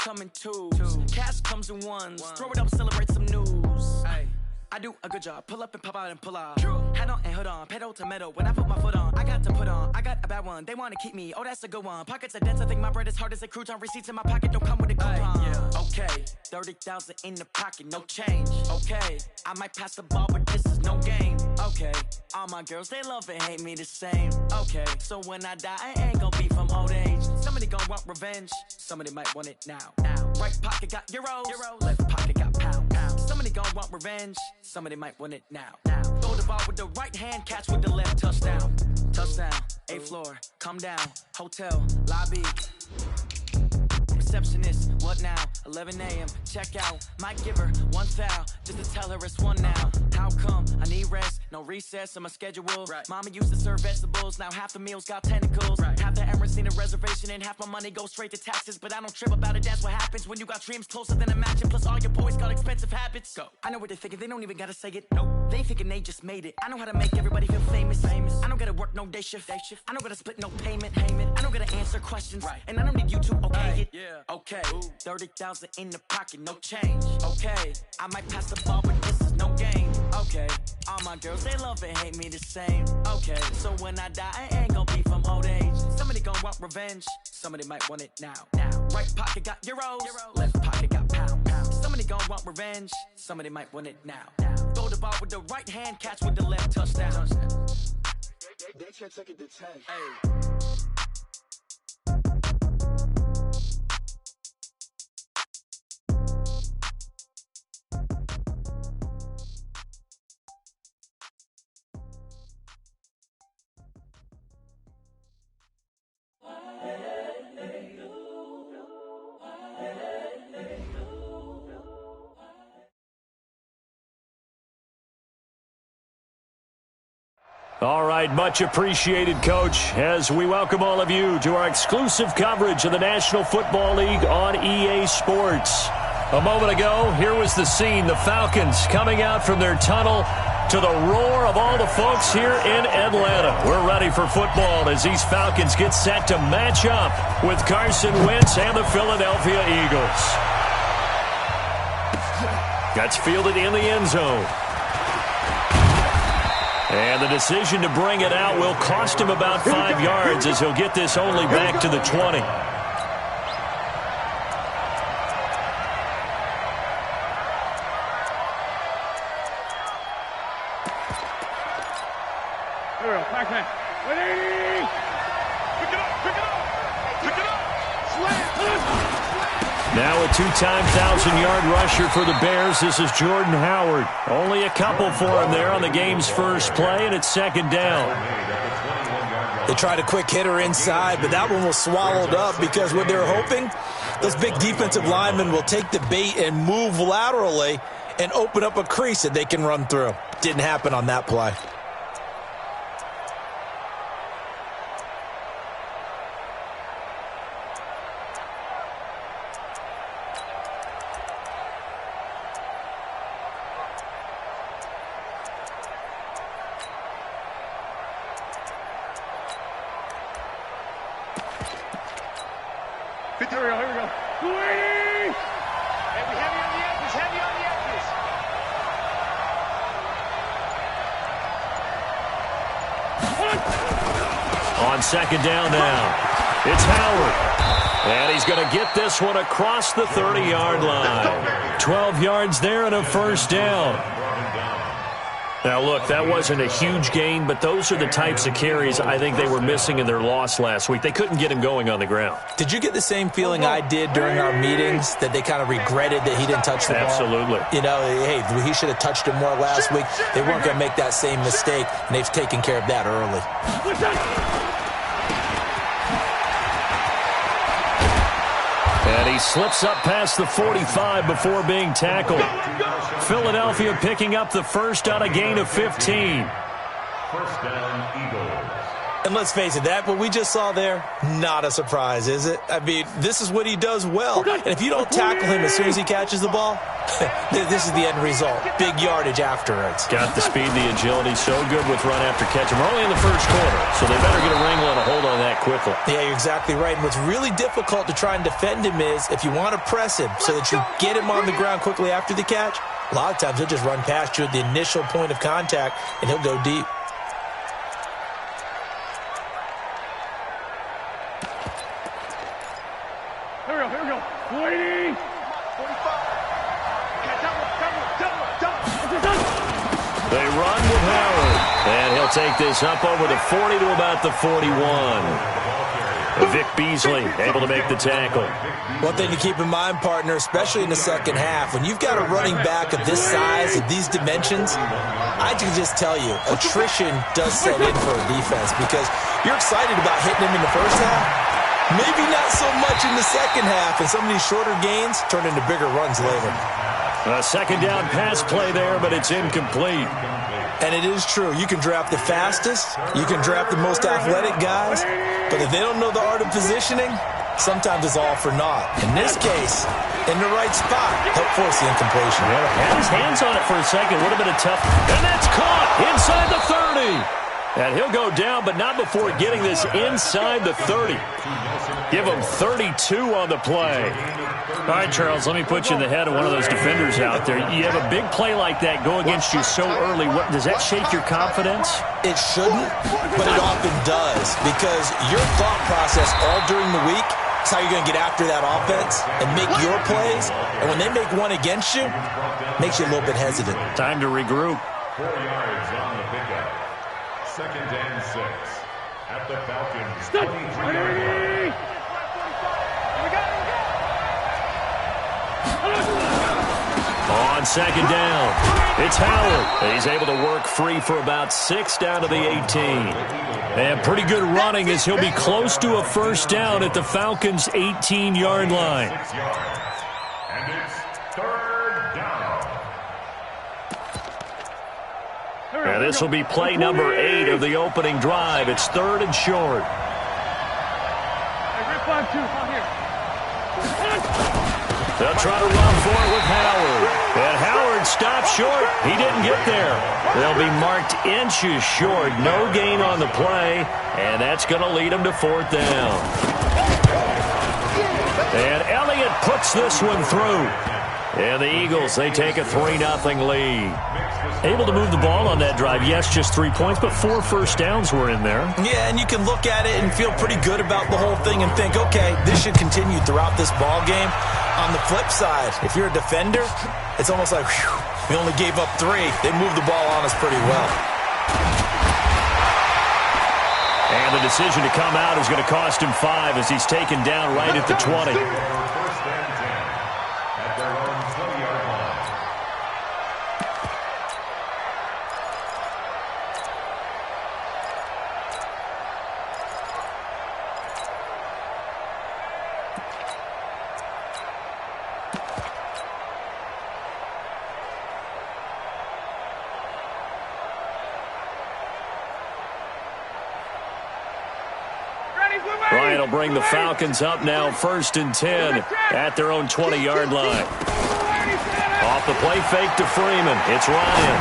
come in twos. Cash comes in ones. Throw it up, celebrate some news. Ay. I do a good job. Pull up and pop out and pull off. Head on and hood on. Pedal to metal. When I put my foot on, I got to put on. I got a bad one. They want to keep me. Oh, that's a good one. Pockets are dense. I think my bread is hard as a crouton. Receipts in my pocket don't come with a coupon. Yeah. Okay. 30,000 in the pocket. No change. Okay. I might pass the ball, but this is no game. Okay. All my girls, they love and hate me the same. Okay. So when I die, I ain't gonna be from old age. Somebody gonna want revenge. Somebody might want it now. Right pocket got euros. Left pocket got pounds. Somebody gonna want revenge. Somebody might want it now. Throw the ball with the right hand, catch with the left. Touchdown. Touchdown. 8th floor. Come down. Hotel. Lobby. Receptionist. What now? 11 a.m. Check out. Might give her one foul just to tell her it's one now. How come? I need rest. No recess on my schedule. Right. Mama used to serve vegetables. Now half the meals got tentacles. Right. Half the Emirates need a reservation and half my money goes straight to taxes. But I don't trip about it. That's what happens when you got dreams closer than a mansion. Plus all your boys got expensive habits. Go. I know what they're thinking. They don't even gotta say it. Nope. They thinking they just made it. I know how to make everybody feel famous. I don't gotta work no day shift. I don't gotta split no payment. I don't gotta answer questions. Right. And I don't need you to okay it. Yeah. Okay. 30,000 in the pocket. No change. Okay. I might pass the ball, but this is no game. Okay. All my girls, they love and hate me the same. Okay. So when I die, I ain't gonna be from old age. Somebody gonna want revenge. Somebody might want it now. Right pocket got euros. Left pocket got pounds. Somebody gonna want revenge. Somebody might want it now. Throw the ball with the right hand, catch with the left. Touchdown. They can't take it to 10. Hey. All right, much appreciated, Coach, as we welcome all of you to our exclusive coverage of the National Football League on EA Sports. A moment ago, here was the scene, the Falcons coming out from their tunnel to the roar of all the folks here in Atlanta. We're ready for football as these Falcons get set to match up with Carson Wentz and the Philadelphia Eagles. Gets fielded in the end zone. And the decision to bring it out will cost him about 5 yards as he'll get this only back to the 20. Here we go, back man. 180! Pick it up, pick it up! Pick it up! Slam! Now a two-time 1,000-yard rusher for the Bears. This is Jordan Howard. Only a couple for him there on the game's first play, and it's second down. They tried a quick hitter inside, but that one was swallowed up because what they're hoping, those big defensive linemen will take the bait and move laterally and open up a crease that they can run through. Didn't happen on that play. Here we go. 280! Heavy on the edges, heavy on the edges. On second down now, it's Howard. And he's going to get this one across the 30-yard line. 12 yards there and a first down. Now, look, that wasn't a huge gain, but those are the types of carries I think they were missing in their loss last week. They couldn't get him going on the ground. Did you get the same feeling I did during our meetings, that they kind of regretted that he didn't touch the ball? Absolutely. You know, hey, he should have touched him more last week. They weren't going to make that same mistake, and they've taken care of that early. And he slips up past the 45 before being tackled. Philadelphia picking up the first on a gain of 15. First down, Eagles. And let's face it, what we just saw there, not a surprise, is it? I mean, this is what he does well. And if you don't tackle him as soon as he catches the ball, this is the end result. Big yardage afterwards. Got the speed, the agility, so good with run after catch. And we're only in the first quarter, so they better get a wrangle and a hold on that quickly. Yeah, you're exactly right. And what's really difficult to try and defend him is if you want to press him so that you get him on the ground quickly after the catch, a lot of times he'll just run past you at the initial point of contact, and he'll go deep. Here we go. 40. 45. They run with Howard. And he'll take this up over the 40 to about the 41. Vic Beasley able to make the tackle. One thing to keep in mind, partner, especially in the second half, when you've got a running back of this size, of these dimensions, I can just tell you, attrition does set in for a defense because you're excited about hitting him in the first half. Maybe not so much in the second half, and some of these shorter gains turn into bigger runs later. A second down pass play there, but it's incomplete. And it is true. You can draft the fastest, you can draft the most athletic guys, but if they don't know the art of positioning, sometimes it's all for naught. In this case, in the right spot, help force the incompletion. Yeah, had his hands on it for a second. Would have been a tough. And that's caught inside the 30. And he'll go down, but not before getting this inside the 30. Give him 32 on the play. All right, Charles, let me put you in the head of one of those defenders out there. You have a big play like that go against you so early. Does that shake your confidence? It shouldn't, but it often does because your thought process all during the week is how you're going to get after that offense and make your plays. And when they make one against you, it makes you a little bit hesitant. Time to regroup. 4 yards on the pickup. 2nd and 6 at the Falcons. 23-yard line. On second down, it's Howard. He's able to work free for about 6 down to the 18. And pretty good running as he'll be close to a first down at the Falcons' 18-yard line. And it's 3rd down. And this will be play number 8 of the opening drive. It's 3rd and short. They'll try to run for it with Howard. And Howard stopped short. He didn't get there. They'll be marked inches short. No gain on the play. And that's going to lead them to 4th down. And Elliott puts this one through. And the Eagles, they take a 3-0 lead. Able to move the ball on that drive. Yes, just 3 points, but 4 first downs were in there. Yeah, and you can look at it and feel pretty good about the whole thing and think, okay, this should continue throughout this ball game. On the flip side, if you're a defender, it's almost like, whew, we only gave up 3. They moved the ball on us pretty well. And the decision to come out is going to cost him 5 as he's taken down right at the 20. Ryan will bring the Falcons up now, 1st and 10 at their own 20-yard line. Off the play fake to Freeman. It's Ryan.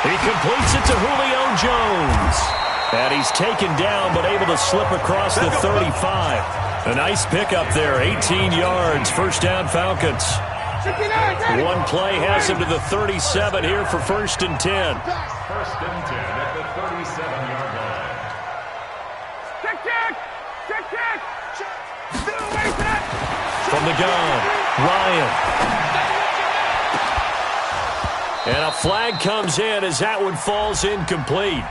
He completes it to Julio Jones. And he's taken down but able to slip across the 35. A nice pickup there, 18 yards, 1st down Falcons. One play has him to the 37 here for 1st and 10. 1st and 10 at the 37-yard line. From the gun, Ryan. And a flag comes in as that one falls incomplete.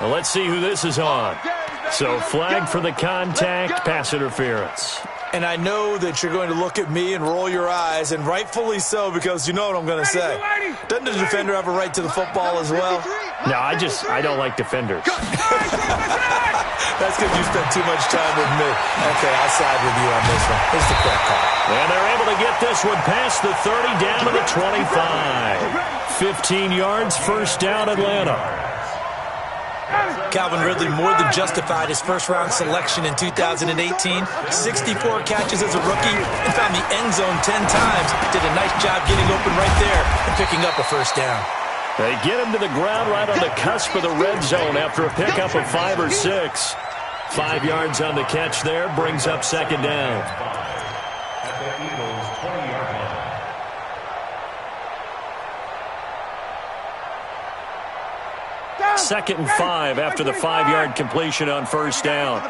Well, let's see who this is on. So flag for the contact, pass interference. And I know that you're going to look at me and roll your eyes, and rightfully so, because you know what I'm going to say. Doesn't the defender have a right to the football as well? No, I don't like defenders. That's because you spent too much time with me. Okay, I'll side with you on this one. Here's the correct call. And they're able to get this one past the 30 down to the 25. 15 yards, 1st down Atlanta. Calvin Ridley more than justified his first-round selection in 2018. 64 catches as a rookie and found the end zone 10 times. Did a nice job getting open right there and picking up a first down. They get him to the ground right on the cusp of the red zone after a pickup of 5 or 6. 5 yards on the catch there, brings up second down. Second and 5 after the 5-yard completion on first down.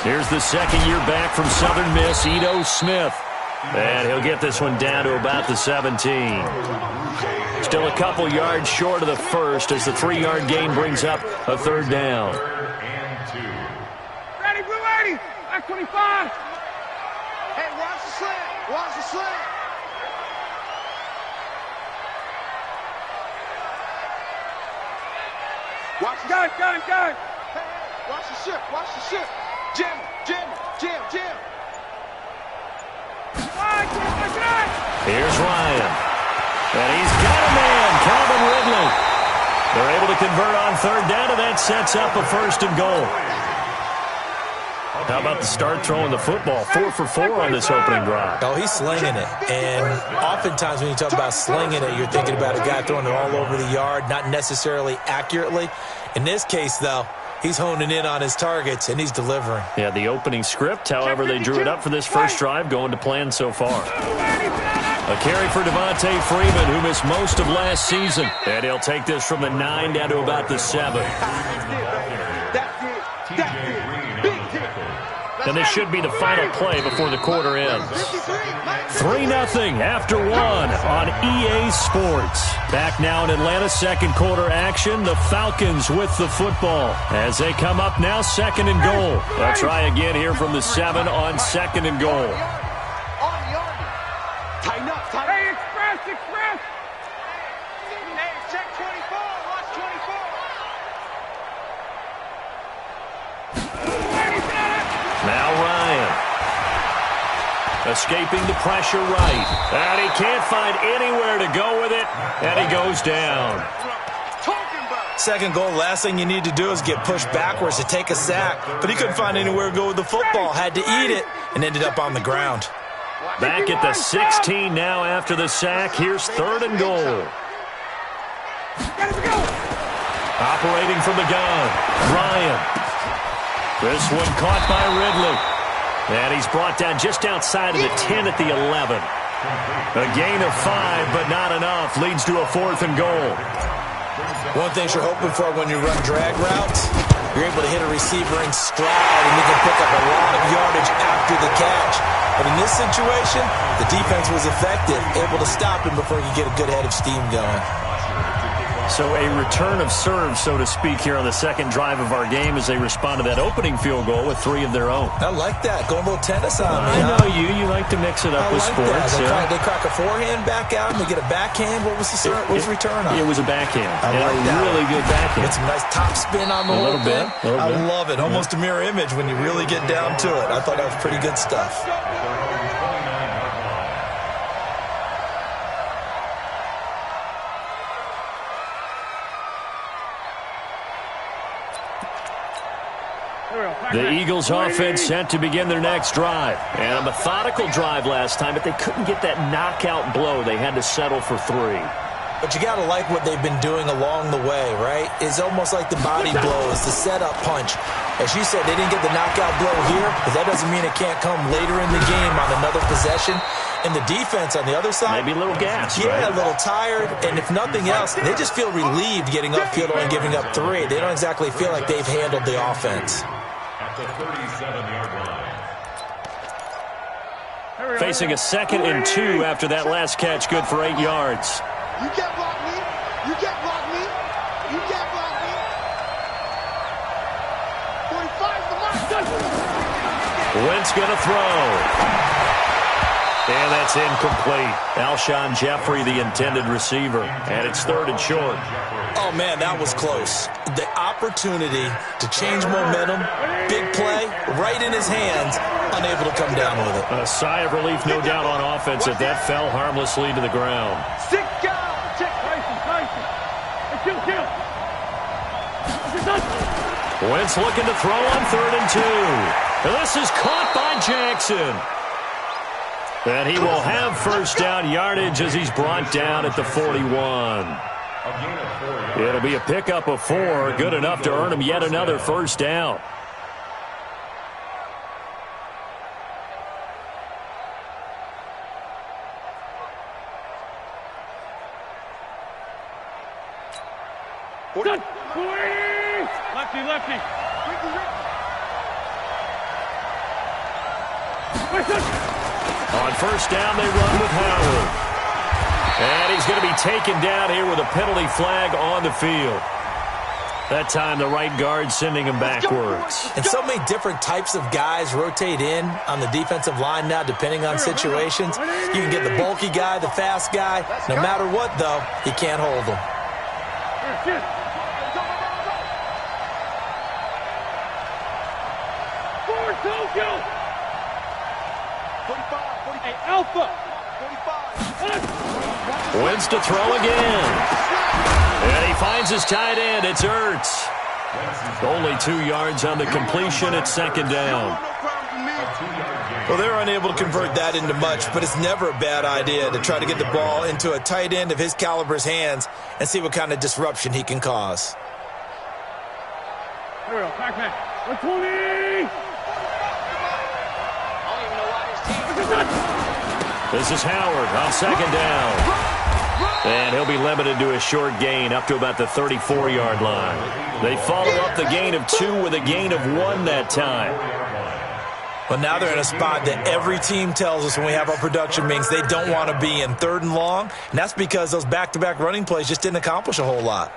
Here's the second-year back from Southern Miss, Ito Smith. And he'll get this one down to about the 17. Still a couple yards short of the first as the 3-yard gain brings up a third down. Ready, blue 80, back 25. Hey, watch the slant, watch the slant. Watch the gun. Hey, watch the ship, watch the ship. Jam. Here's Ryan. And he's got a man, Calvin Ridley. They're able to convert on third down, and that sets up a first and goal. How about the start throwing the football? 4 for 4 on this opening drive. Oh, he's slinging it. And oftentimes when you talk about slinging it, you're thinking about a guy throwing it all over the yard, not necessarily accurately. In this case, though, he's honing in on his targets, and he's delivering. Yeah, the opening script, however, they drew it up for this first drive, going to plan so far. A carry for Devontae Freeman, who missed most of last season. And he'll take this from the 9 down to about the 7. And this should be the final play before the quarter ends. 3-0 after 1 on EA Sports. Back now in Atlanta, second quarter action. The Falcons with the football as they come up now, second and goal. They'll try again here from the 7 on second and goal. Tighten up. Hey, express. Hey, check 24, watch 24. Now Ryan. Escaping the pressure right. And he can't find anywhere to go with it. And he goes down. Second goal, last thing you need to do is get pushed backwards to take a sack. But he couldn't find anywhere to go with the football. Had to eat it and ended up on the ground. Back at the 16 now after the sack. Here's third and goal. Operating from the gun, Ryan. This one caught by Ridley. And he's brought down just outside of the 10 at the 11. A gain of 5, but not enough. Leads to a 4th and goal. One thing you're hoping for when you run drag routes, you're able to hit a receiver in stride and you can pick up a lot of yardage after the catch. But in this situation, the defense was effective, able to stop him before he could get a good head of steam going. So a return of serve, so to speak, here on the second drive of our game as they respond to that opening field goal with 3 of their own. I like that. Going a little tennis on me. I know you. You like to mix it up with sports. They crack a forehand back out and they get a backhand. What was the return on? It was a backhand. I like that. Really good backhand. Get some nice top spin on the whole thing. I love it. Almost a mirror image when you really get down to it. I thought that was pretty good stuff. The Eagles offense set to begin their next drive. And a methodical drive last time, but they couldn't get that knockout blow. They had to settle for 3. But you got to like what they've been doing along the way, right? It's almost like the body blows, the setup punch. As you said, they didn't get the knockout blow here, but that doesn't mean it can't come later in the game on another possession. And the defense on the other side, maybe a little gas, yeah, right? A little tired. And if nothing else, they just feel relieved getting upfield and giving up 3. They don't exactly feel like they've handled the offense. At the 37-yard line. Facing a 2nd and 2 after that last catch, good for 8 yards. You can't block me. You can't block me. You can't block me. 45 the mark. Wentz going to throw. And that's incomplete. Alshon Jeffrey, the intended receiver. And it's 3rd and short. Oh, man, that was close. The opportunity to change momentum, big play, right in his hands, unable to come down with it. A sigh of relief, no doubt, on offense if that fell harmlessly to the ground. Sit down. Check. Tyson. Kill. Wentz looking to throw on 3rd and 2. And this is caught by Jackson. And he will have first down yardage as he's brought down at the 41. It'll be a pickup of 4, good enough to earn him yet another first down. Lefty. On first down, they run with Howard. And he's going to be taken down here with a penalty flag on the field. That time, the right guard sending him backwards. And so many different types of guys rotate in on the defensive line now, depending on situations. You can get the bulky guy, the fast guy. No matter what, though, you can't hold them. Alpha. Wentz to throw again. And he finds his tight end. It's Ertz. Only 2 yards on the completion at 2nd down. Well, they're unable to convert that into much, but it's never a bad idea to try to get the ball into a tight end of his caliber's hands and see what kind of disruption he can cause. Here we go. Pac-Man. 120. This is Howard on 2nd down. And he'll be limited to a short gain up to about the 34-yard line. They follow up the gain of 2 with a gain of 1 that time. But now they're in a spot that every team tells us when we have our production meetings they don't want to be in, 3rd and long. And that's because those back-to-back running plays just didn't accomplish a whole lot.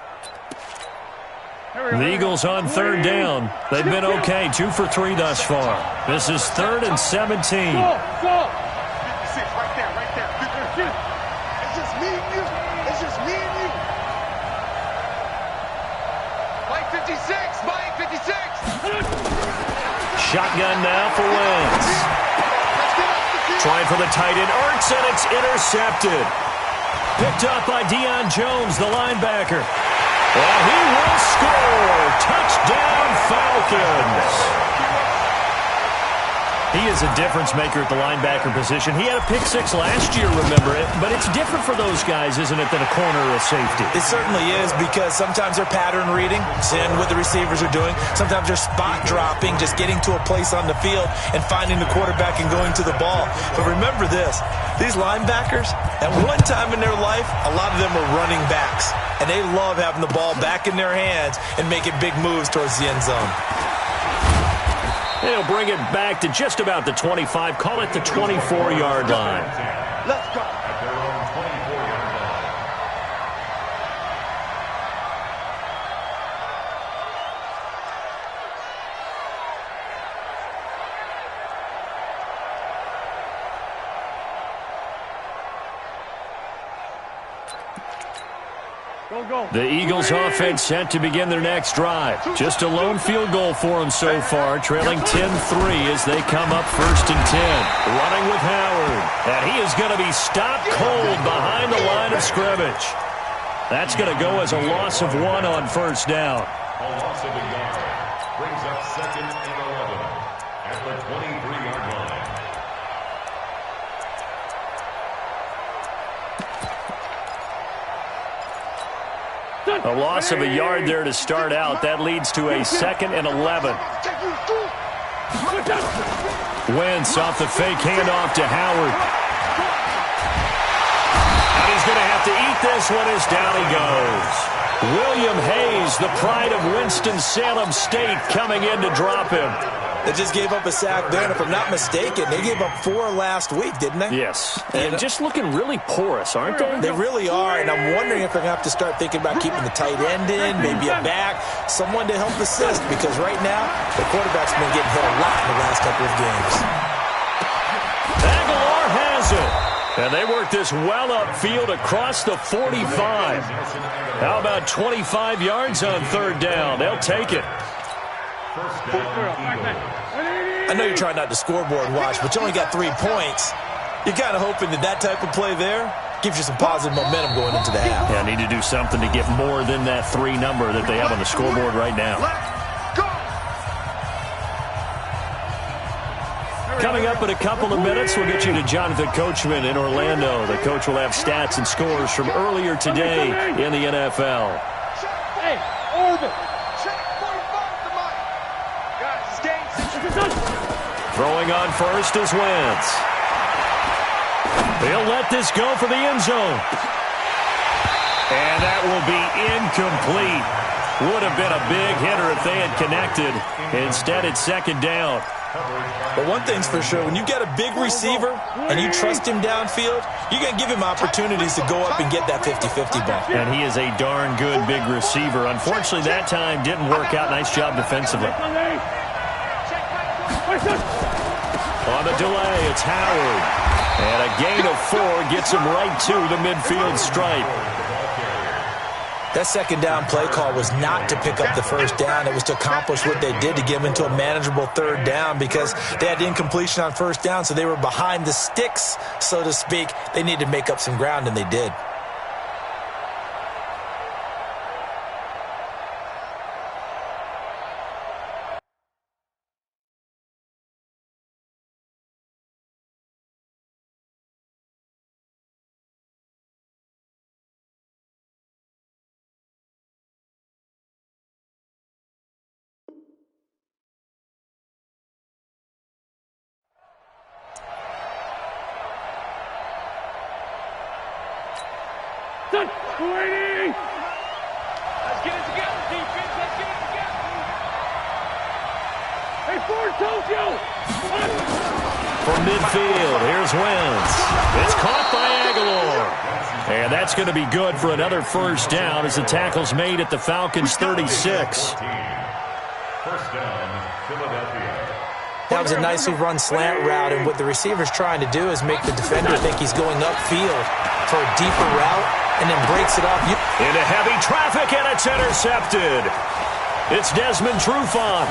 The Eagles on 3rd down. They've been okay, 2 for 3 thus far. This is 3rd and 17. Right there. It's just me and you. Mike 56. Shotgun now for Wentz. Trying for the tight end, Ertz, and it's intercepted. Picked up by Deion Jones, the linebacker. And he will score. Touchdown, Falcons. He is a difference maker at the linebacker position. He had a pick 6 last year, remember it. But it's different for those guys, isn't it, than a corner or a safety? It certainly is, because sometimes they're pattern reading, seeing what the receivers are doing. Sometimes they're spot dropping, just getting to a place on the field and finding the quarterback and going to the ball. But remember this, these linebackers, at one time in their life, a lot of them were running backs. And they love having the ball back in their hands and making big moves towards the end zone. They'll bring it back to just about the 25. Call it the 24-yard line. Let's go. At their own 24-yard line. The Eagles offense set to begin their next drive. Just a lone field goal for them so far, trailing 10-3 as they come up 1st and 10. Running with Howard. And he is going to be stopped cold behind the line of scrimmage. That's going to go as a loss of 1 on first down. A loss of a yard. Brings up 2nd and 11 at the 23-yard line. A loss of a yard there to start out. That leads to a 2nd and 11. Wentz off the fake handoff to Howard. And he's going to have to eat this one as down he goes. William Hayes, the pride of Winston-Salem State, coming in to drop him. They just gave up a sack there, and if I'm not mistaken, they gave up 4 last week, didn't they? Yes, and just looking really porous, aren't they? They really are, and I'm wondering if they're going to have to start thinking about keeping the tight end in, maybe a back, someone to help assist, because right now, the quarterback's been getting hit a lot in the last couple of games. Aguilar has it. And they work this well upfield across the 45. How about 25 yards on 3rd down? They'll take it. I know you're trying not to scoreboard watch, but you only got 3 points. You're kind of hoping that type of play there gives you some positive momentum going into the half. Yeah, need to do something to get more than that 3 number that they have on the scoreboard right now. Let's go. Coming up in a couple of minutes, we'll get you to Jonathan Coachman in Orlando. The coach will have stats and scores from earlier today in the NFL. Hey, Orville. Throwing on first is Wentz. He'll let this go for the end zone. And that will be incomplete. Would have been a big hitter if they had connected. Instead, it's second down. But one thing's for sure, when you get a big receiver and you trust him downfield, you're going to give him opportunities to go up and get that 50-50 ball. And he is a darn good big receiver. Unfortunately, that time didn't work out. Nice job defensively. On the delay, it's Howard. And a gain of 4 gets him right to the midfield stripe. That second down play call was not to pick up the first down. It was to accomplish what they did, to get them into a manageable third down, because they had incompletion on first down, so they were behind the sticks, so to speak. They needed to make up some ground, and they did. Done. 280. Let's get it together, defense. Let's get it together. Hey, Ford told you. From midfield, here's Wentz. It's caught by Aguilar. And that's going to be good for another first down as the tackle's made at the Falcons' 36. First down, Philadelphia. That was a nicely run slant route, and what the receiver's trying to do is make the defender think he's going upfield for a deeper route, and then breaks it off. Into heavy traffic, and it's intercepted. It's Desmond Trufant.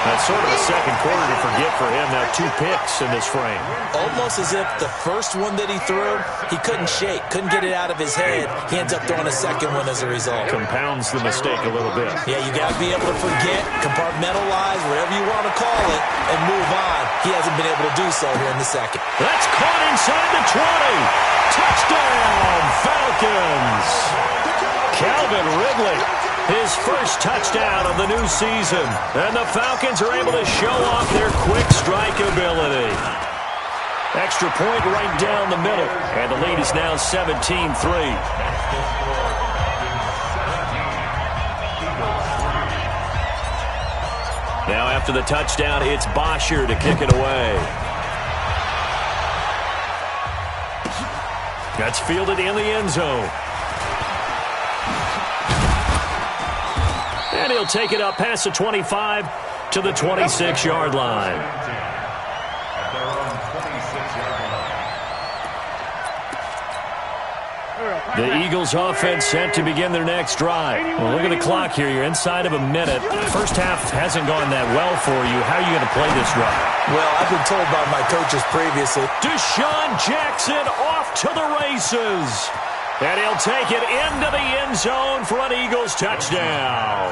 That's sort of a second quarter to forget for him. Now 2 picks in this frame. Almost as if the first one that he threw, he couldn't shake, couldn't get it out of his head. He ends up throwing a second one as a result. Compounds the mistake a little bit. Yeah, you got to be able to forget, compartmentalize, whatever you want to call it, and move on. He hasn't been able to do so here in the second. That's caught inside the 20. Touchdown, Falcons. Calvin Ridley, his first touchdown of the new season. And the Falcons are able to show off their quick strike ability. Extra point right down the middle. And the lead is now 17-3. Now after the touchdown, it's Bosher to kick it away. That's fielded in the end zone. And he'll take it up past the 25 to the 26-yard line. The Eagles offense set to begin their next drive. Well, look at the clock here. You're inside of a minute. First half hasn't gone that well for you. How are you going to play this drive? Well, I've been told by my coaches previously. Deshaun Jackson off to the races. And he'll take it into the end zone for an Eagles touchdown.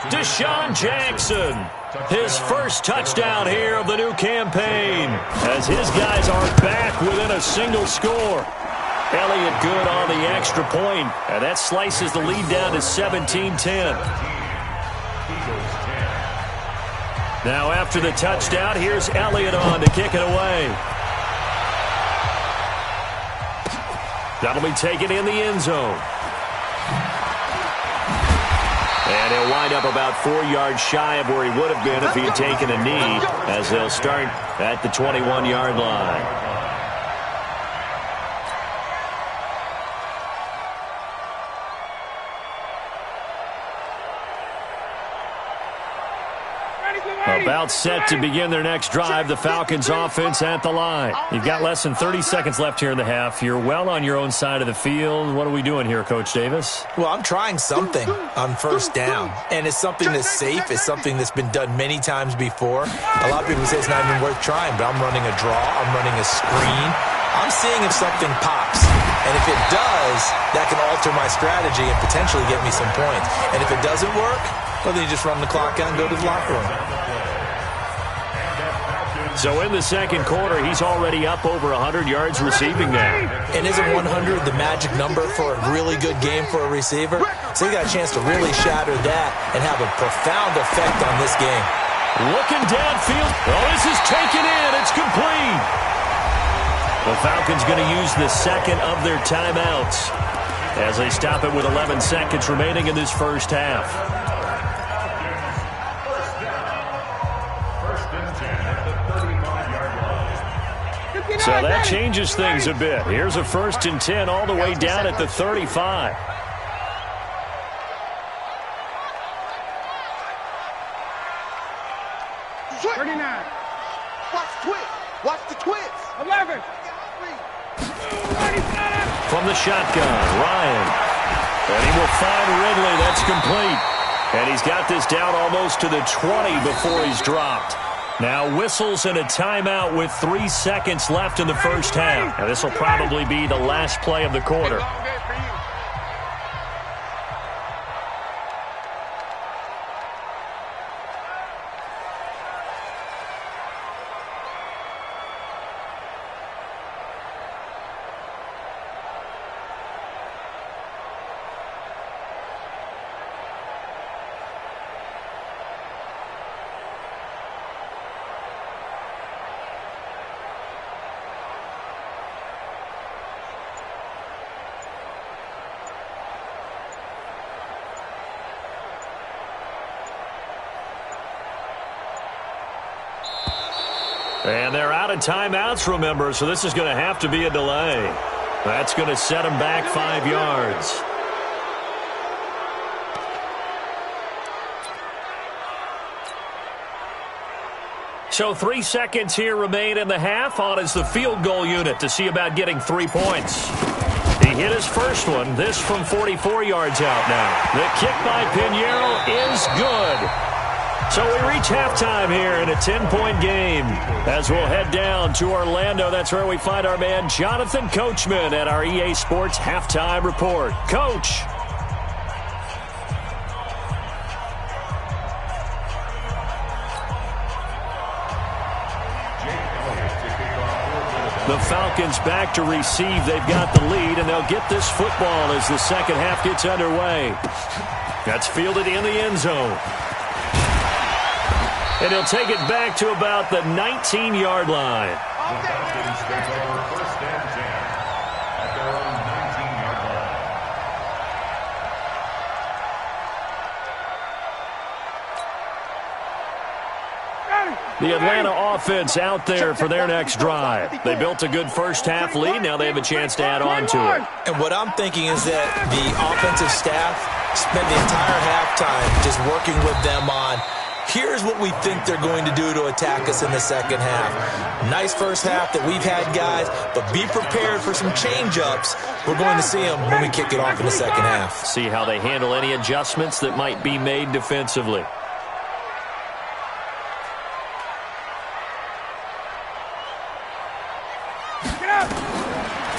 Deshaun Jackson, his first touchdown here of the new campaign, as his guys are back within a single score. Elliott good on the extra point, and that slices the lead down to 17-10. Now after the touchdown, here's Elliott on to kick it away. That'll be taken in the end zone. And he'll wind up about 4 yards shy of where he would have been if he had taken a knee, as they'll start at the 21-yard line. About set to begin their next drive, the Falcons offense at the line. You've got less than 30 seconds left here in the half. You're well on your own side of the field. What are we doing here, Coach Davis? Well, I'm trying something on first down, and it's something that's safe. It's something that's been done many times before. A lot of people say it's not even worth trying, but I'm running a draw. I'm running a screen. I'm seeing if something pops, and if it does, that can alter my strategy and potentially get me some points. And if it doesn't work, Well, then you just run the clock out and go to the locker room. So in the second quarter, he's already up over 100 yards receiving now. And isn't 100 the magic number for a really good game for a receiver? So he got a chance to really shatter that and have a profound effect on this game. Looking downfield. Oh, this is taken in. It's complete. The Falcons going to use the second of their timeouts as they stop it with 11 seconds remaining in this first half. So that changes things a bit. Here's a 1st and 10 all the way down at the 35. Watch the twins. 11. From the shotgun, Ryan. And he will find Ridley. That's complete. And he's got this down almost to the 20 before he's dropped. Now whistles and a timeout with 3 seconds left in the first half. Now this will probably be the last play of the quarter. And they're out of timeouts, remember, so this is going to have to be a delay. That's going to set them back 5 yards. So 3 seconds here remain in the half. On is the field goal unit to see about getting 3 points. He hit his first one. This from 44 yards out now. The kick by Pinheiro is good. So we reach halftime here in a 10-point game. As we'll head down to Orlando, that's where we find our man Jonathan Coachman at our EA Sports Halftime Report. Coach. The Falcons back to receive. They've got the lead, and they'll get this football as the second half gets underway. That's fielded in the end zone. And he'll take it back to about the 19-yard line. The Falcons take over 1st and 10 at their own 19-yard line. The Atlanta offense out there for their next drive. They built a good first half lead. Now they have a chance to add on to it. And what I'm thinking is that the offensive staff spent the entire halftime just working with them on, here's what we think they're going to do to attack us in the second half. Nice first half that we've had, guys, but be prepared for some change-ups. We're going to see them when we kick it off in the second half. See how they handle any adjustments that might be made defensively.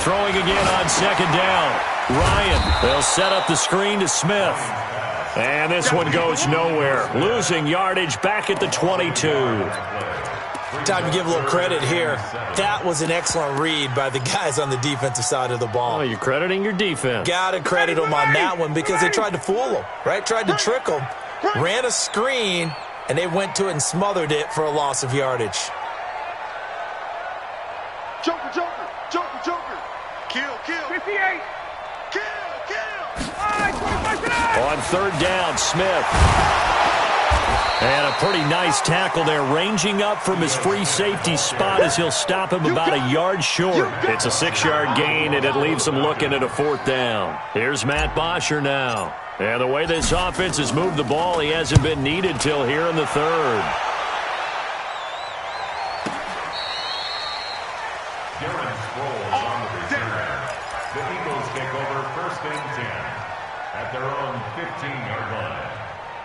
Throwing again on second down. Ryan, they'll set up the screen to Smith. And this one goes nowhere. Losing yardage back at the 22. Time to give a little credit here. That was an excellent read by the guys on the defensive side of the ball. Oh, you're crediting your defense. Got to credit them on that one because they tried to fool them, right? Tried to trick them. Ran a screen, and they went to it and smothered it for a loss of yardage. Joker, Joker, Joker, Joker. Kill, kill. 58. Kill, kill. On third down, Smith. And a pretty nice tackle there, ranging up from his free safety spot as he'll stop him about a yard short. It's a 6-yard gain, and it leaves him looking at a 4th down. Here's Matt Bosher now. And the way this offense has moved the ball, he hasn't been needed till here in the third. The Eagles take over 1st and 10 at their own 15-yard line.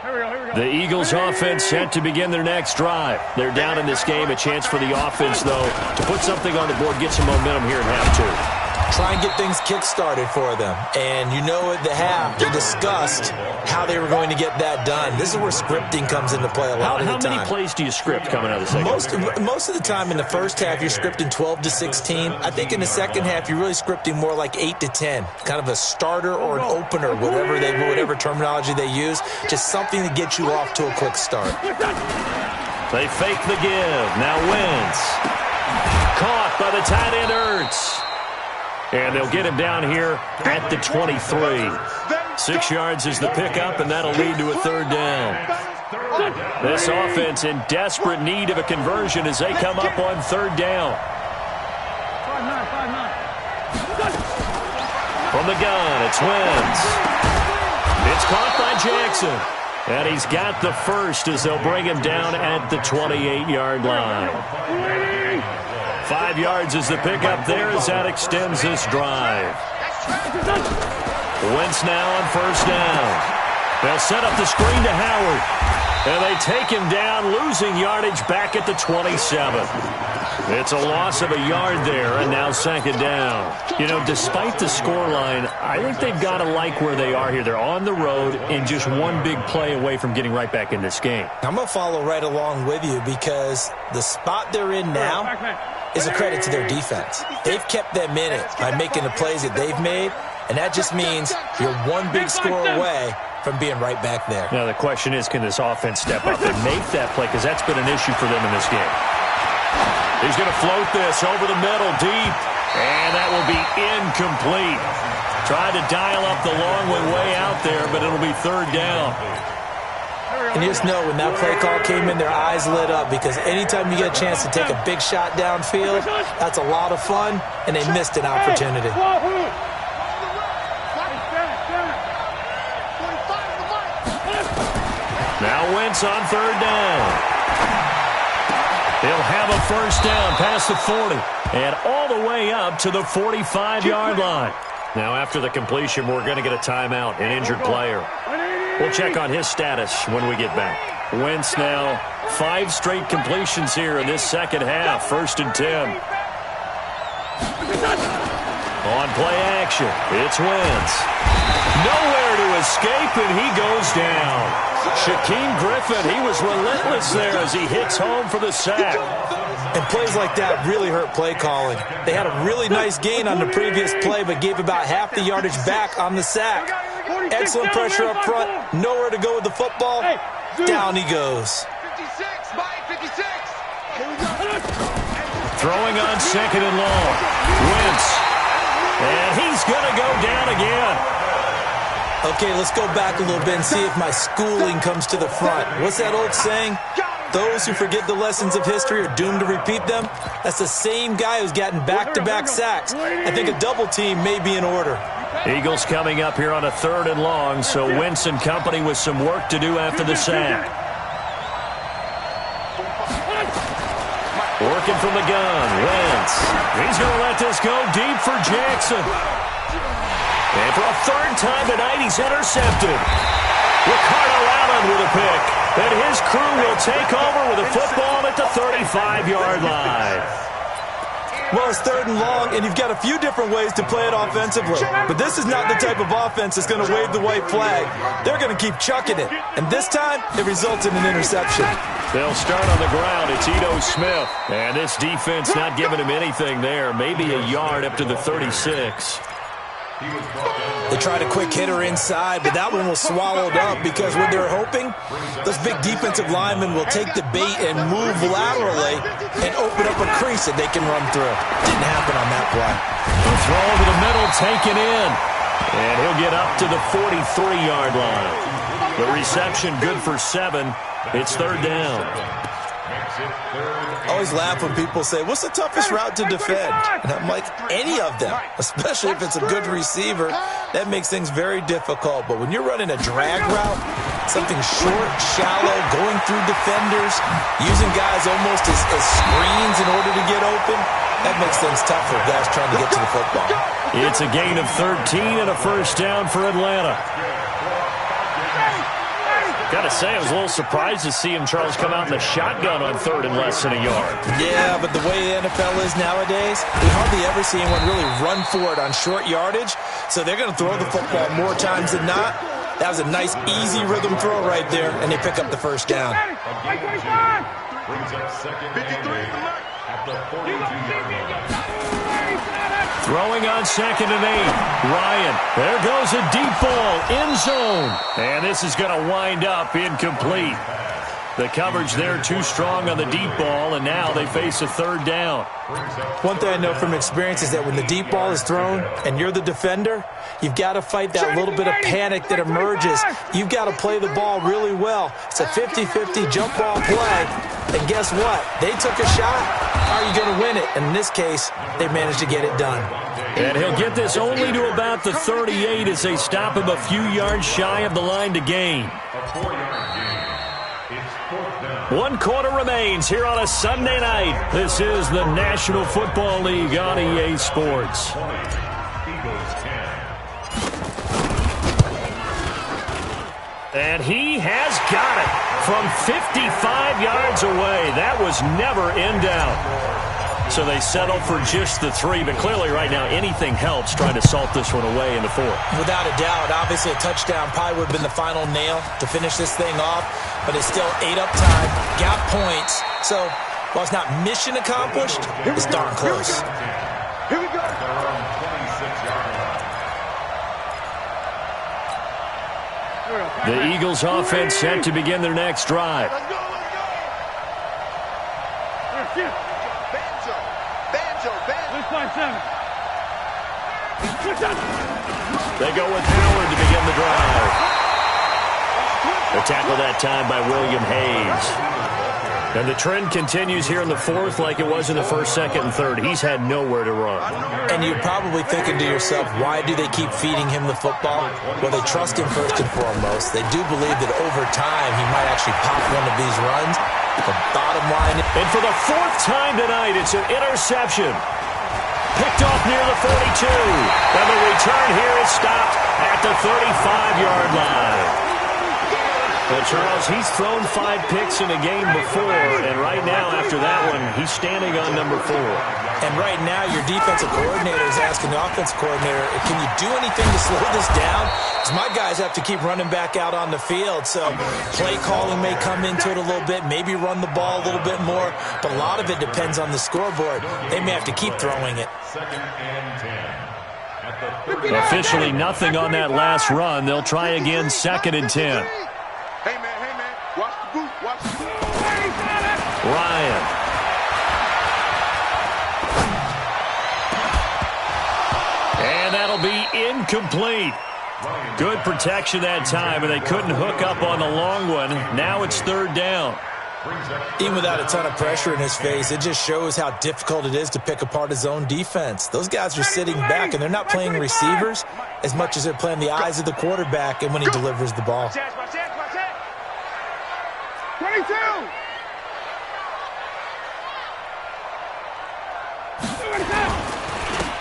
Here we go. The Eagles offense set to begin their next drive. They're down in this game. A chance for the offense, though, to put something on the board, get some momentum here at half 2. try and get things kick-started for them. And you know at the half, they discussed how they were going to get that done. This is where scripting comes into play a lot of the time. How many plays do you script coming out of the second half? Most of the time in the first half, you're scripting 12 to 16. I think in the second half, you're really scripting more like 8 to 10. Kind of a starter or an opener, whatever terminology they use. Just something to get you off to a quick start. They fake the give. Now Wentz. Caught by the tight end Ertz. And they'll get him down here at the 23. 6 yards is the pickup, and that'll lead to a third down. This offense in desperate need of a conversion as they come up on third down. From the gun, it's Wentz. It's caught by Jackson. And he's got the first as they'll bring him down at the 28-yard line. 5 yards is the pickup there as that extends this drive. Wentz now on first down. They'll set up the screen to Howard. And they take him down, losing yardage back at the 27. It's a loss of a yard there, and now second down. You know, despite the scoreline, I think they've got to like where they are here. They're on the road and just one big play away from getting right back in this game. I'm going to follow right along with you because the spot they're in now is a credit to their defense. They've kept them in it by making the plays that they've made, and that just means you're one big score away from being right back there. Now, the question is, can this offense step up and make that play? Because that's been an issue for them in this game. He's going to float this over the middle deep, and that will be incomplete. Tried to dial up the long one way out there, but it'll be third down. And you just know when that play call came in, their eyes lit up because anytime you get a chance to take a big shot downfield, that's a lot of fun, and they missed an opportunity. Now Wentz on third down. He'll have a first down past the 40 and all the way up to the 45-yard line. Now after the completion, we're going to get a timeout, an injured player. We'll check on his status when we get back. Wentz now 5 straight completions here in this second half. 1st and 10. On play action, it's Wentz. Nowhere to escape, and he goes down. Shaquem Griffin, he was relentless there as he hits home for the sack. And plays like that really hurt play calling. They had a really nice gain on the previous play, but gave about half the yardage back on the sack. Excellent pressure up front. Nowhere to go with the football. Down he goes. Throwing on second and long. Wentz. And he's going to go down again. Okay, let's go back a little bit and see if my schooling comes to the front. What's that old saying? Those who forget the lessons of history are doomed to repeat them. That's the same guy who's gotten back-to-back sacks. I think a double team may be in order. Eagles coming up here on a 3rd and long, so Wentz and company with some work to do after the sack. Working from the gun, Wentz. He's going to let this go deep for Jackson. And for a 3rd time tonight, he's intercepted. Ricardo Allen with a pick. And his crew will take over with a football at the 35-yard line. Well, it's 3rd and long, and you've got a few different ways to play it offensively. But this is not the type of offense that's going to wave the white flag. They're going to keep chucking it. And this time, it results in an interception. They'll start on the ground. It's Ito Smith. And this defense not giving him anything there. Maybe a yard up to the 36. They tried a quick hitter inside, but that one was swallowed up because what they're hoping, those big defensive linemen will take the bait and move laterally and open up a crease that they can run through. Didn't happen on that play. The throw over the middle, taken in. And he'll get up to the 43-yard line. The reception good for 7. It's 3rd down. I always laugh when people say, what's the toughest route to defend? And I'm like, any of them, especially if it's a good receiver. That makes things very difficult. But when you're running a drag route, something short, shallow, going through defenders, using guys almost as screens in order to get open, that makes things tough for guys trying to get to the football. It's a gain of 13 and a first down for Atlanta. Got to say, I was a little surprised to see him, Charles, come out in the shotgun on third and less than a yard. Yeah, but the way the NFL is nowadays, we hardly ever see anyone really run for it on short yardage. So they're going to throw the football more times than not. That was a nice, easy rhythm throw right there, and they pick up the first down. Brings up second 53 at the 42-yard line. Throwing on 2nd and 8. Ryan, there goes a deep ball, end zone. And this is going to wind up incomplete. The coverage there too strong on the deep ball, and now they face a third down. One thing I know from experience is that when the deep ball is thrown and you're the defender, you've got to fight that little bit of panic that emerges. You've got to play the ball really well. It's a 50-50 jump ball play, and guess what? They took a shot. How are you going to win it? And in this case, they managed to get it done. And he'll get this only to about the 38 as they stop him a few yards shy of the line to gain. A 4-yard gain. It's 4th down. 1 quarter remains here on a Sunday night. This is the National Football League on EA Sports. 20. Eagles 10. And he has got it from 55 yards away. That was never in doubt. So they settle for just the 3, but clearly right now anything helps trying to salt this one away in the 4th. Without a doubt, obviously a touchdown probably would have been the final nail to finish this thing off, but it's still ate up time, got points. So while it's not mission accomplished, it's darn close. Here we go. At their own 26-yard line. The Eagles offense set to begin their next drive. Let's go, let's go. Banjo. They go with Howard to begin the drive. A tackle that time by William Hayes. And the trend continues here in the 4th like it was in the 1st, 2nd, and 3rd. He's had nowhere to run. And you're probably thinking to yourself, why do they keep feeding him the football? Well, they trust him first and foremost. They do believe that over time he might actually pop one of these runs. The bottom line. And for the 4th time tonight, it's an interception. Picked off near the 42. And the return here is stopped at the 35-yard line. Well, Charles, he's thrown 5 picks in a game before, and right now, after that one, he's standing on number 4. And right now, your defensive coordinator is asking the offensive coordinator, can you do anything to slow this down? Because my guys have to keep running back out on the field, so play calling may come into it a little bit, maybe run the ball a little bit more, but a lot of it depends on the scoreboard. They may have to keep throwing it. 2nd and 10. At the 30. Officially nothing on that last run. They'll try again 2nd and 10. Hey, man. Watch the boot. Ryan. And that'll be incomplete. Good protection that time, and they couldn't hook up on the long one. Now it's 3rd down. Even without a ton of pressure in his face, it just shows how difficult it is to pick apart his own defense. Those guys are sitting back, and they're not playing receivers as much as they're playing the eyes of the quarterback and when he delivers the ball. 22.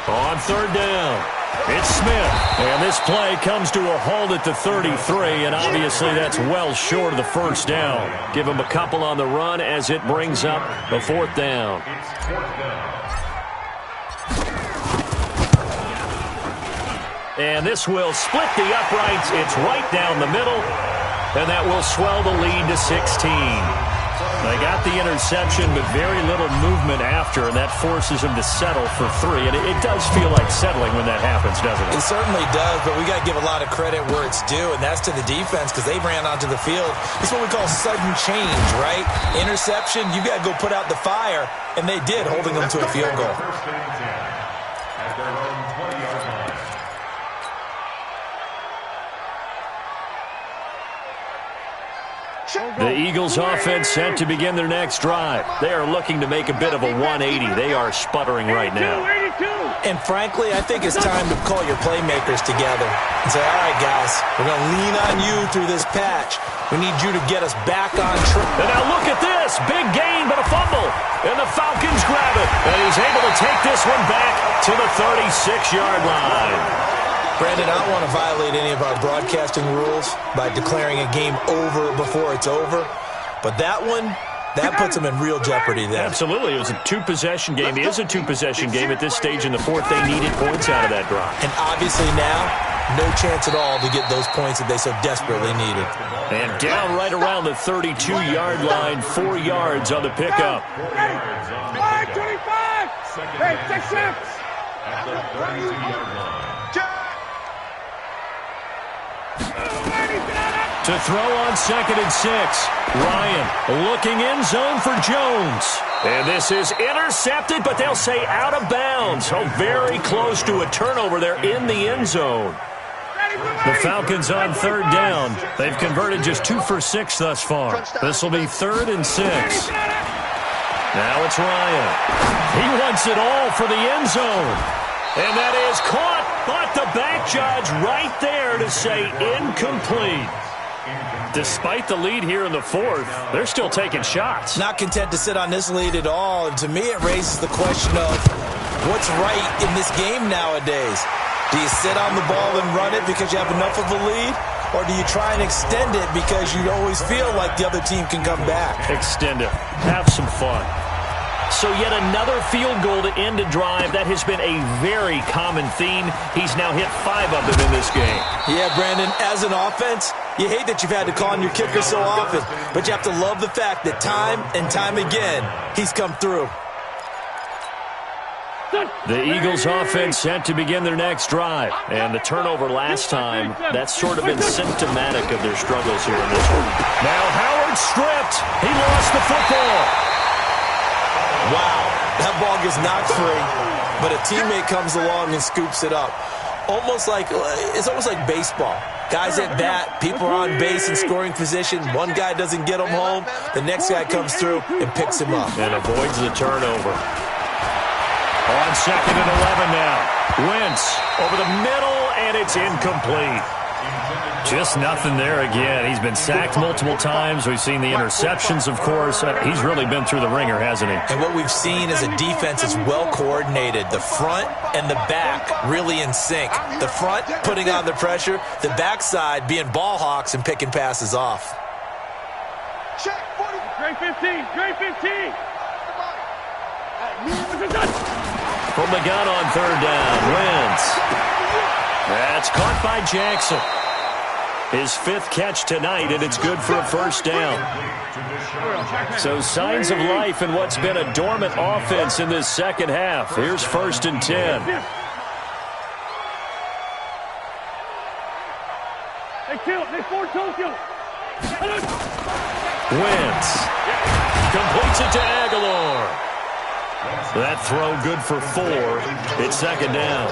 On 3rd down, it's Smith. And this play comes to a halt at the 33, and obviously that's well short of the 1st down. Give him a couple on the run as it brings up the 4th down. It's 4th down. And this will split the uprights. It's right down the middle, and that will swell the lead to 16. They got the interception, but very little movement after, and that forces them to settle for 3. And it does feel like settling when that happens, doesn't it? It certainly does, but we got to give a lot of credit where it's due, and that's to the defense because they ran onto the field. It's what we call sudden change, right? Interception, you got to go put out the fire, and they did, holding them to a field goal. 1st and 10. At their own 20-yard line. The Eagles offense set to begin their next drive. They are looking to make a bit of a 180. They are sputtering right now. And frankly, I think it's time to call your playmakers together and say, all right, guys, we're going to lean on you through this patch. We need you to get us back on track. And now look at this. Big gain, but a fumble. And the Falcons grab it. And he's able to take this one back to the 36-yard line. Brandon, I don't want to violate any of our broadcasting rules by declaring a game over before it's over, but that one, that puts them in real jeopardy there. Absolutely. It was a two-possession game. It is a two-possession game at this stage in the fourth. They needed points out of that drive. And obviously now, no chance at all to get those points that they so desperately needed. And down right around the 32-yard line, 4 yards on the pickup. 5:25! Hey, 6 steps! At the 32-yard line. To throw on 2nd and 6. Ryan looking end zone for Jones. And this is intercepted, but they'll say out of bounds. Oh, very close to a turnover there in the end zone. The Falcons on 3rd down. They've converted just 2 for 6 thus far. This will be 3rd and 6. Now it's Ryan. He wants it all for the end zone. And that is caught, but the back judge right there to say incomplete. Despite the lead here in the fourth, they're still taking shots. Not content to sit on this lead at all. And to me, it raises the question of what's right in this game nowadays. Do you sit on the ball and run it because you have enough of a lead? Or do you try and extend it because you always feel like the other team can come back? Extend it. Have some fun. So yet another field goal to end a drive. That has been a very common theme. He's now hit 5 of them in this game. Yeah, Brandon, as an offense, you hate that you've had to call on your kicker so often, but you have to love the fact that time and time again, he's come through. The Eagles offense set to begin their next drive. And the turnover last time, that's sort of been symptomatic of their struggles here in this one. Now Howard stripped. He lost the football. Wow, that ball gets knocked free, but a teammate comes along and scoops it up. It's almost like baseball. Guys at bat, people are on base in scoring position. One guy doesn't get him home. The next guy comes through and picks him up. And avoids the turnover. On 2nd and 11 now. Wentz over the middle, and it's incomplete. Just nothing there again. He's been sacked multiple times. We've seen the interceptions, of course. He's really been through the ringer, hasn't he? And what we've seen is a defense that's well coordinated. The front and the back really in sync. The front putting on the pressure. The backside being ball hawks and picking passes off. Great 15! Great 15! From the gun on 3rd down. Wentz. That's caught by Jackson. His 5th catch tonight, and it's good for a 1st down. So signs of life in what's been a dormant offense in this second half. Here's 1st and 10. Wentz completes it to Aguilar. That throw good for 4. It's 2nd down.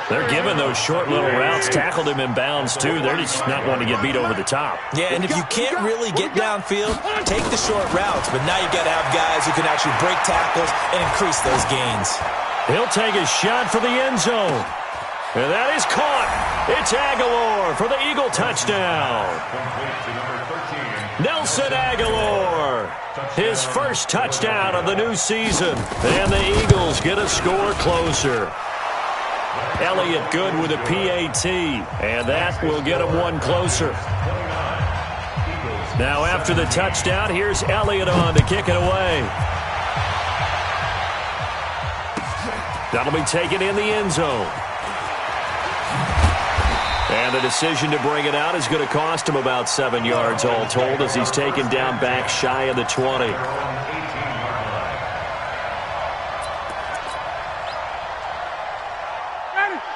They're giving those short little routes. Tackled him in bounds, too. They're just not wanting to get beat over the top. Yeah, and if you can't really get downfield, take the short routes. But now you've got to have guys who can actually break tackles and increase those gains. He'll take a shot for the end zone. And that is caught. It's Aguilar for the Eagle touchdown. Nelson Aguilar. His first touchdown of the new season. And the Eagles get a score closer. Elliott good with a PAT, and that will get him one closer. Now after the touchdown, here's Elliott on to kick it away. That'll be taken in the end zone. And the decision to bring it out is going to cost him about 7 yards all told as he's taken down back shy of the 20.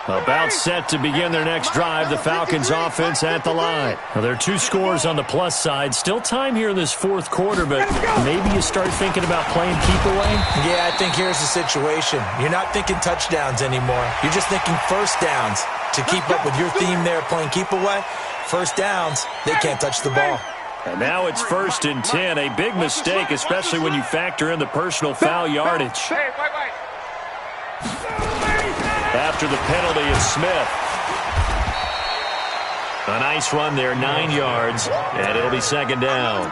About set to begin their next drive, the Falcons offense at the line. Now, there are 2 scores on the plus side. Still time here in this 4th quarter, but maybe you start thinking about playing keep away? Yeah, I think here's the situation. You're not thinking touchdowns anymore. You're just thinking 1st downs. To keep up with your theme there, playing keep away, 1st downs, they can't touch the ball. And now it's 1st and 10. A big mistake, especially when you factor in the personal foul yardage. After the penalty of Smith. A nice run there, 9 yards, and it'll be 2nd down.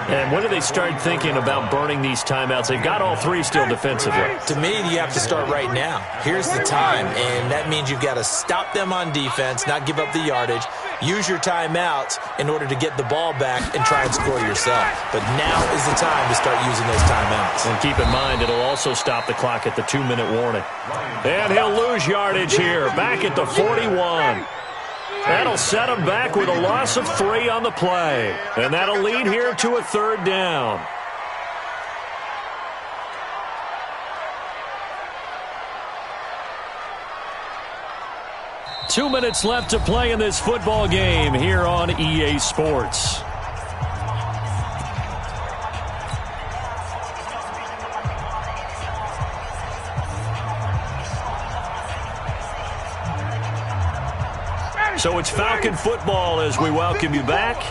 And when do they start thinking about burning these timeouts? They've got all three still defensively. To me, you have to start right now. Here's the time, and that means you've got to stop them on defense, not give up the yardage, use your timeouts in order to get the ball back and try and score yourself. But now is the time to start using those timeouts. And keep in mind, it'll also stop the clock at the 2-minute warning. And he'll lose yardage here, back at the 41. That'll set him back with a loss of 3 on the play. And that'll lead here to a 3rd down. Two minutes left to play in this football game here on EA Sports. So it's Falcon football as we welcome you back.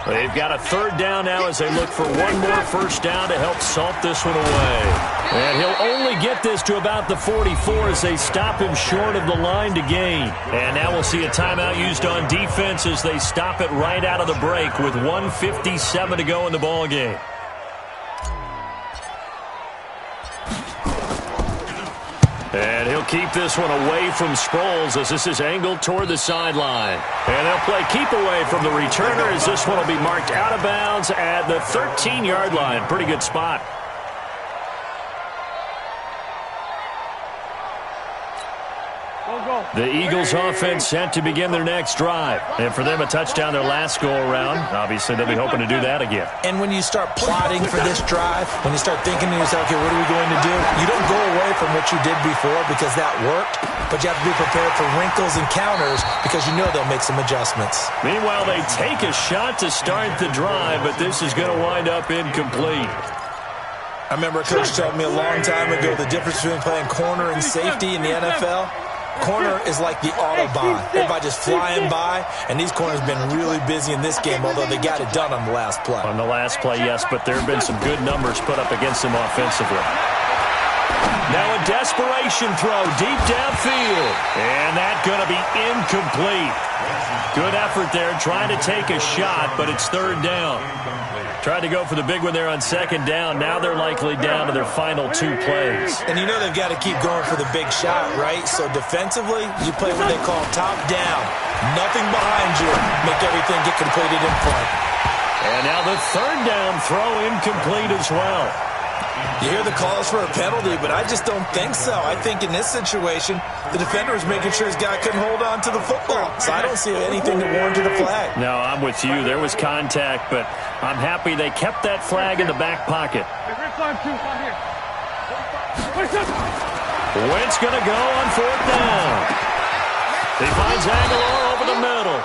They've got a 3rd down now as they look for one more first down to help salt this one away. And he'll only get this to about the 44 as they stop him short of the line to gain. And now we'll see a timeout used on defense as they stop it right out of the break with 1:57 to go in the ball game. And he'll keep this one away from Sproles as this is angled toward the sideline. And they'll play keep away from the returner as this one will be marked out of bounds at the 13-yard line. Pretty good spot. The Eagles offense set to begin their next drive. And for them, a touchdown their last go-around. Obviously, they'll be hoping to do that again. And when you start plotting for this drive, when you start thinking to yourself, okay, what are we going to do? You don't go away from what you did before because that worked, but you have to be prepared for wrinkles and counters because you know they'll make some adjustments. Meanwhile, they take a shot to start the drive, but this is going to wind up incomplete. I remember a coach told me a long time ago the difference between playing corner and safety in the NFL. Corner is like the Autobahn. Everybody just flying by, and these corners have been really busy in this game, although they got it done on the last play. On the last play, yes, but there have been some good numbers put up against them offensively. Now a desperation throw deep downfield, and that's going to be incomplete. Good effort there, trying to take a shot, but it's 3rd down. Tried to go for the big one there on 2nd down. Now they're likely down to their final 2 plays. And you know they've got to keep going for the big shot, right? So defensively, you play what they call top down. Nothing behind you. Make everything get completed in front. And now the 3rd down throw incomplete as well. You hear the calls for a penalty, but I just don't think so. I think in this situation, the defender was making sure his guy couldn't hold on to the football. So I don't see anything that warranted a flag. No, I'm with you. There was contact, but I'm happy they kept that flag in the back pocket. Wentz going to go on 4th down. He finds Aguilar over the middle.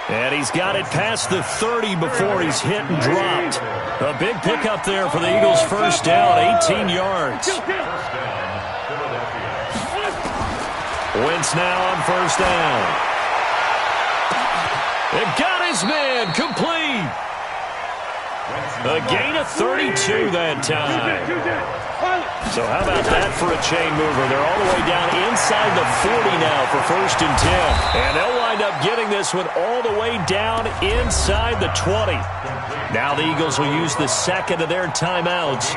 And he's got it past the 30 before he's hit and dropped. A big pickup there for the Eagles' first down, 18 yards. Wentz now on 1st down. It got his man complete. A gain of 32 that time. So how about that for a chain mover? They're all the way down inside the 40 now for 1st and 10. And they'll wind up getting this one all the way down inside the 20. Now the Eagles will use the 2nd of their timeouts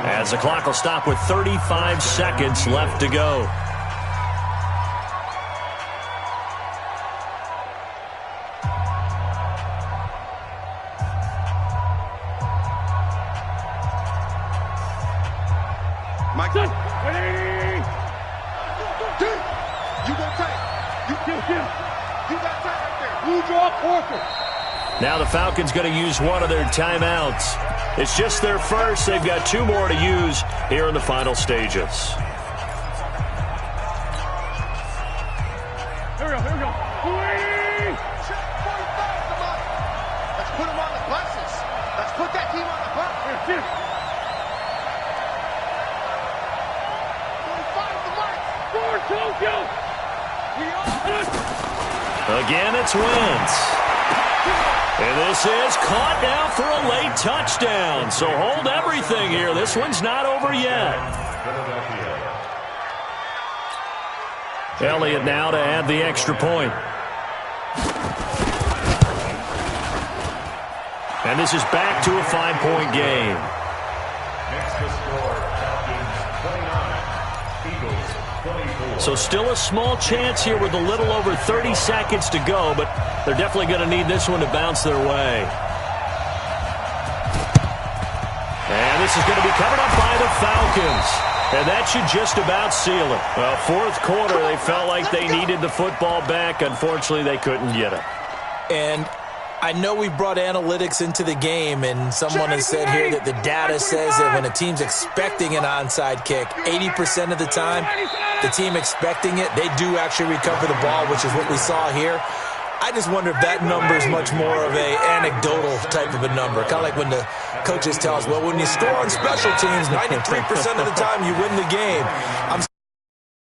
as the clock will stop with 35 seconds left to go. Now the Falcons going to use one of their timeouts. It's just their first. They've got 2 more to use here in the final stages. Here we go. Let's put them on the buses. Let's put that team on the bus. 45 the mark. Again, it's Wentz. And this is caught now for a late touchdown. So hold everything here. This one's not over yet. Elliott now to add the extra point. And this is back to a 5-point game. Next to score, Falcons 29, Eagles 24. So still a small chance here with a little over 30 seconds to go, but they're definitely going to need this one to bounce their way. And this is going to be covered up by the Falcons. And that should just about seal it. Well, fourth quarter, they felt like they needed the football back. Unfortunately, they couldn't get it. And I know we brought analytics into the game, and someone has said here that the data says that when a team's expecting an onside kick, 80% of the time, the team expecting it, they do actually recover the ball, which is what we saw here. I just wonder if that number is much more of a anecdotal type of a number. Kind of like when the coaches tell us, well, when you score on special teams, 93% of the time you win the game.